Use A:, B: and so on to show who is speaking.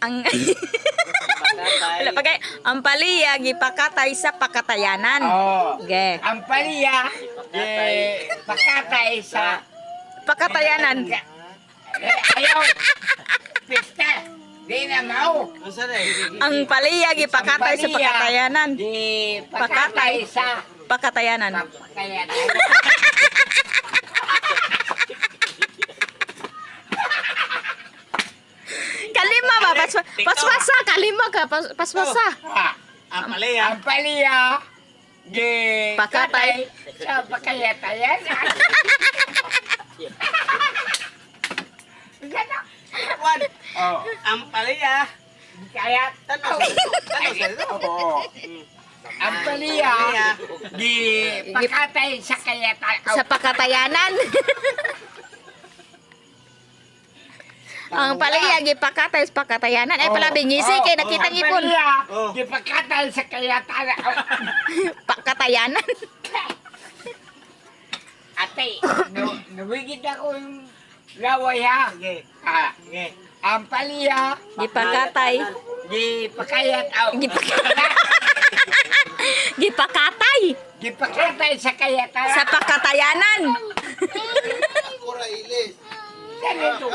A: Ang wala pa kay ang paliya gipakatay sa pakatayanan.
B: Oh.
A: Okay.
B: Ang paliya, pakatay sa...
A: Pakatayanan.
B: Ayaw, pista, di na mau.
A: Ang paliya gipakatay sa pakatayanan.
B: Di pakatay sa...
A: Pakatayanan.
B: Pakatayanan.
A: Kalima ba? Paswasa. Kalima ka. Paswasa.
B: Ang paliya, di
A: Pakatay.
B: sa pakayatayan. Oh.
C: Ang palaya.
B: Kaya
C: Tanong
B: Oo. Ang paliya, di pakatay sa kayatayan.
A: Sa pakatayanan. Ang paliya gipakatay sa pakatayanan. Ay pala bingisi kay nakita
B: Ang
A: ngipon.
B: paliya, di pakatay sa kayatayan.
A: Pakatayanan.
B: Ate, nawigit ako yung laway ha. Ang paliya,
A: Gipakatay.
B: di pakayat
A: Gipakatay
B: di pakatay sa kayatayan.
A: sa pakatayanan.
B: Ganito.